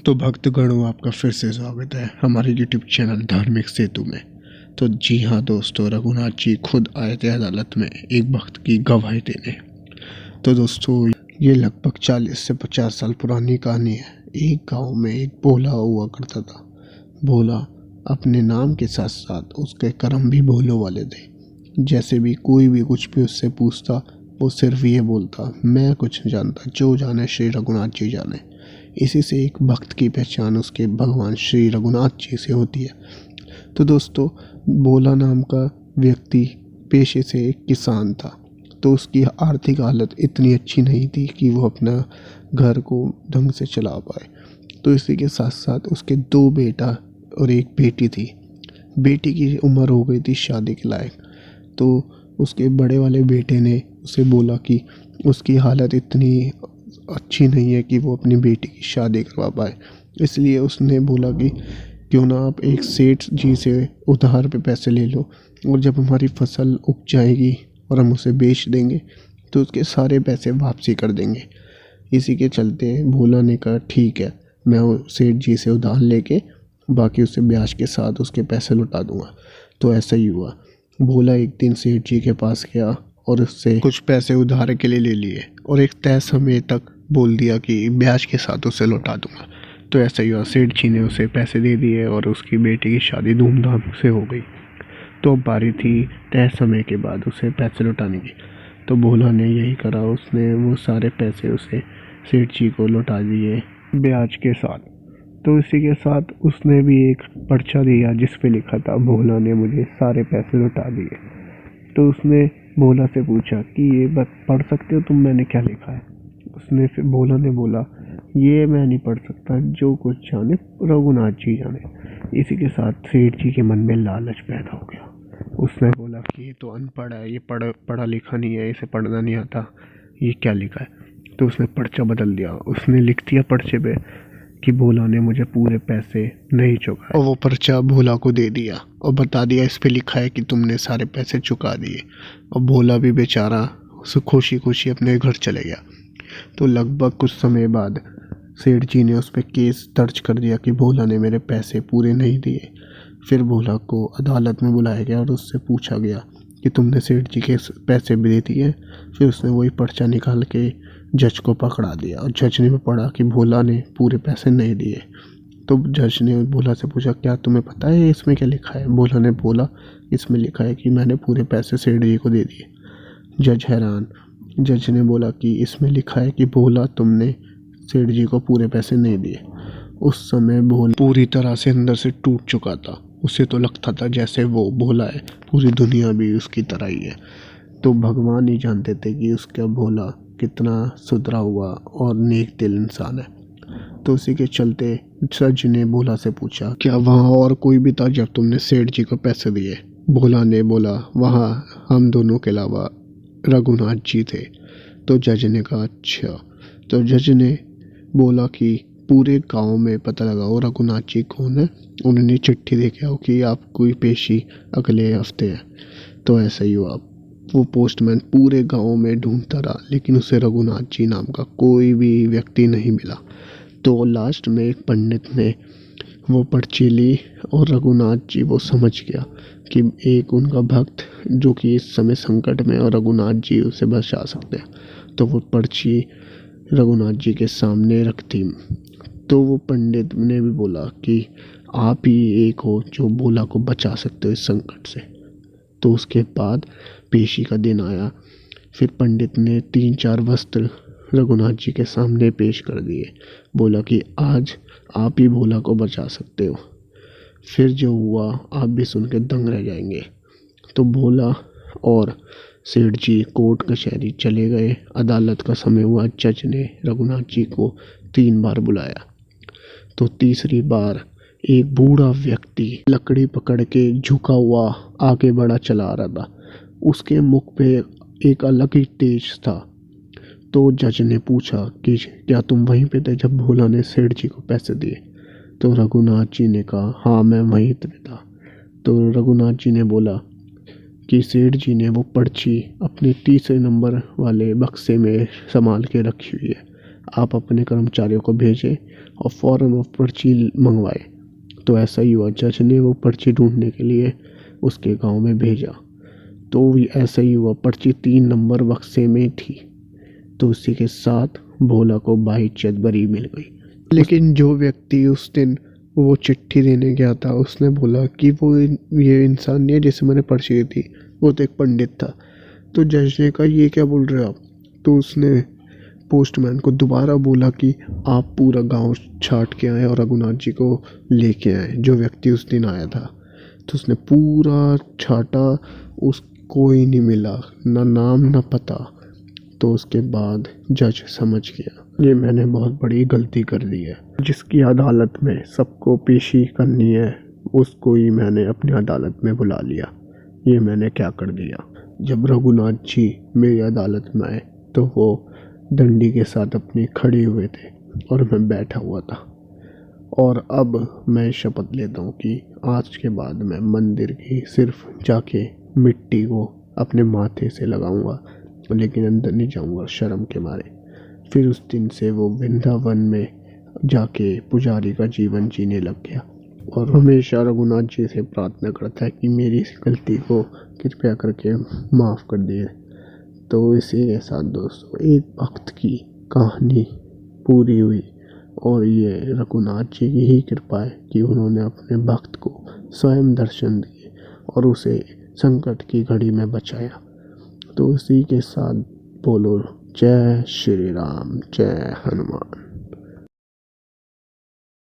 तो भक्तगणों, आपका फिर से स्वागत है हमारे यूट्यूब चैनल धार्मिक सेतु में। तो जी हाँ दोस्तों, रघुनाथ जी खुद आए थे अदालत में एक भक्त की गवाही देने। तो दोस्तों, ये लगभग 40 से 50 साल पुरानी कहानी है। एक गांव में एक भोला हुआ करता था। भोला अपने नाम के साथ साथ उसके कर्म भी भोलों वाले थे। जैसे भी कोई भी कुछ भी उससे पूछता, वो सिर्फ ये बोलता, मैं कुछ नहीं जानता, जो जाने श्री रघुनाथ जी जाने। इसी से एक भक्त की पहचान उसके भगवान श्री रघुनाथ जी से होती है। तो दोस्तों, भोला नाम का व्यक्ति पेशे से एक किसान था। तो उसकी आर्थिक हालत इतनी अच्छी नहीं थी कि वो अपना घर को ढंग से चला पाए। तो इसी के साथ साथ उसके 2 बेटा और एक बेटी थी। बेटी की उम्र हो गई थी शादी के लायक। तो उसके बड़े वाले बेटे ने उसे बोला कि उसकी हालत इतनी अच्छी नहीं है कि वो अपनी बेटी की शादी करवा पाए। इसलिए उसने बोला कि क्यों ना आप एक सेठ जी से उधार पे पैसे ले लो, और जब हमारी फसल उग जाएगी और हम उसे बेच देंगे तो उसके सारे पैसे वापसी कर देंगे। इसी के चलते भोला ने कहा, ठीक है, मैं सेठ जी से उधार लेके बाकी उससे ब्याज के साथ उसके पैसे लौटा दूंगा। तो ऐसा ही हुआ। भोला एक दिन सेठ जी के पास गया और उससे कुछ पैसे उधार के लिए ले लिए और एक तय समय तक बोल दिया कि ब्याज के साथ उसे लौटा दूंगा। तो ऐसा ही हुआ। सेठ जी ने उसे पैसे दे दिए और उसकी बेटी की शादी धूमधाम से हो गई। तो अब बारी थी तय समय के बाद उसे पैसे लौटाने की। तो भोला ने यही करा, उसने वो सारे पैसे उसे सेठ जी को लौटा दिए ब्याज के साथ। तो इसी के साथ उसने भी एक पर्चा दिया जिस पे लिखा था, भोला ने मुझे सारे पैसे लौटा दिए। तो उसने भोला से पूछा कि ये पढ़ सकते हो तुम, मैंने क्या लिखा है। उसने फिर भोला ने बोला, ये मैं नहीं पढ़ सकता, जो कुछ जाने रघुनाथ जी जाने। इसी के साथ सेठ जी के मन में लालच पैदा हो गया। उसने बोला कि ये तो अनपढ़ है, ये पढ़ा लिखा नहीं है, इसे पढ़ना नहीं आता, ये क्या लिखा है। तो उसने पर्चा बदल दिया। उसने लिख दिया पर्चे पे कि भोला ने मुझे पूरे पैसे नहीं चुकाए, और वो पर्चा भोला को दे दिया और बता दिया इस पे लिखा है कि तुमने सारे पैसे चुका दिए। और भोला भी बेचारा खुशी खुशी अपने घर चले गया। तो लगभग कुछ समय बाद सेठ जी ने उस पर केस दर्ज कर दिया कि भोला ने मेरे पैसे पूरे नहीं दिए। फिर भोला को अदालत में बुलाया गया और उससे पूछा गया कि तुमने सेठ जी के पैसे भी दे दिए। फिर उसने वही पर्चा निकाल के जज को पकड़ा दिया और जज ने पढ़ा कि भोला ने पूरे पैसे नहीं दिए। तो जज ने भोला से पूछा, क्या तुम्हें पता है इसमें क्या लिखा है। भोला ने बोला, इसमें लिखा है कि मैंने पूरे पैसे सेठ जी को दे दिए। जज हैरान। जज ने बोला कि इसमें लिखा है कि भोला तुमने सेठ जी को पूरे पैसे नहीं दिए। उस समय भोला पूरी तरह से अंदर से टूट चुका था। उसे तो लगता था जैसे वो भोला है, पूरी दुनिया भी उसकी तरह ही है। तो भगवान ही जानते थे कि उसका भोला कितना सुधरा हुआ और नेक दिल इंसान है। तो उसी के चलते जज ने भोला से पूछा, क्या वहाँ और कोई भी था जब तुमने सेठ जी को पैसे दिए। भोला ने बोला, वहाँ हम दोनों के अलावा रघुनाथ जी थे। तो जज ने कहा, अच्छा। तो जज ने बोला कि पूरे गांव में पता लगाओ रघुनाथ जी कौन है, उन्होंने चिट्ठी दे के आओ कि आपकी पेशी अगले हफ्ते है। तो ऐसा ही हुआ। वो पोस्टमैन पूरे गांव में ढूंढता रहा, लेकिन उसे रघुनाथ जी नाम का कोई भी व्यक्ति नहीं मिला। तो लास्ट में एक पंडित ने वो पर्ची ली और रघुनाथ जी वो समझ गया कि एक उनका भक्त जो कि इस समय संकट में, और रघुनाथ जी उसे बचा सकते हैं। तो वो पर्ची रघुनाथ जी के सामने रख दी। तो वो पंडित ने भी बोला कि आप ही एक हो जो भोला को बचा सकते हो इस संकट से। तो उसके बाद पेशी का दिन आया। फिर पंडित ने 3-4 वस्त्र रघुनाथ जी के सामने पेश कर दिए। बोला कि आज आप ही भोला को बचा सकते हो। फिर जो हुआ आप भी सुन के दंग रह जाएंगे। तो भोला और सेठ जी कोर्ट कचहरी चले गए। अदालत का समय हुआ। जज ने रघुनाथ जी को 3 बार बुलाया। तो तीसरी बार एक बूढ़ा व्यक्ति लकड़ी पकड़ के झुका हुआ आगे बढ़ा चला आ रहा था। उसके मुख पे एक अलग ही तेज था। तो जज ने पूछा कि क्या तुम वहीं पे थे जब भोला ने सेठ जी को पैसे दिए। तो रघुनाथ जी ने कहा, हाँ मैं वहीं पे था। तो रघुनाथ जी ने बोला कि सेठ जी ने वो पर्ची अपने तीसरे नंबर वाले बक्से में संभाल के रखी हुई है, आप अपने कर्मचारियों को भेजें और फ़ौरन वो पर्ची मंगवाए। तो ऐसा ही हुआ, जज ने वो पर्ची ढूंढने के लिए उसके गांव में भेजा। तो ऐसा ही हुआ, पर्ची 3 नंबर बक्से में थी। तो उसी के साथ भोला को बाइज्जत बरी मिल गई। लेकिन जो व्यक्ति उस दिन वो चिट्ठी देने गया था उसने बोला कि वो ये इंसान नहीं है जिसे मैंने पर्ची दी थी, वो तो एक पंडित था। तो जज ने कहा ये क्या बोल रहे हो आप? तो उसने पोस्टमैन को दोबारा बोला कि आप पूरा गांव छाट के आए और रघुनाथ जी को लेके आए, जो व्यक्ति उस दिन आया था। तो उसने पूरा छाटा, उसको ही नहीं मिला, ना नाम ना पता। तो उसके बाद जज समझ गया ये मैंने बहुत बड़ी गलती कर दी है। जिसकी अदालत में सबको पेशी करनी है उसको ही मैंने अपनी अदालत में बुला लिया, ये मैंने क्या कर दिया। जब रघुनाथ जी मेरी अदालत में आए तो वो डंडी के साथ अपनी खड़े हुए थे और मैं बैठा हुआ था। और अब मैं शपथ लेता हूँ कि आज के बाद मैं मंदिर की सिर्फ जाके मिट्टी को अपने माथे से लगाऊंगा, लेकिन अंदर नहीं जाऊंगा शर्म के मारे। फिर उस दिन से वो वृंदावन में जाके पुजारी का जीवन जीने लग गया और हमेशा रघुनाथ जी से प्रार्थना करता है कि मेरी इस गलती को कृपया करके माफ़ कर दिए। तो इसी के साथ दोस्तों एक भक्त की कहानी पूरी हुई और ये रघुनाथ जी की ही कृपा है कि उन्होंने अपने भक्त को स्वयं दर्शन दिए और उसे संकट की घड़ी में बचाया। तो इसी के साथ बोलो जय श्री राम, जय हनुमान।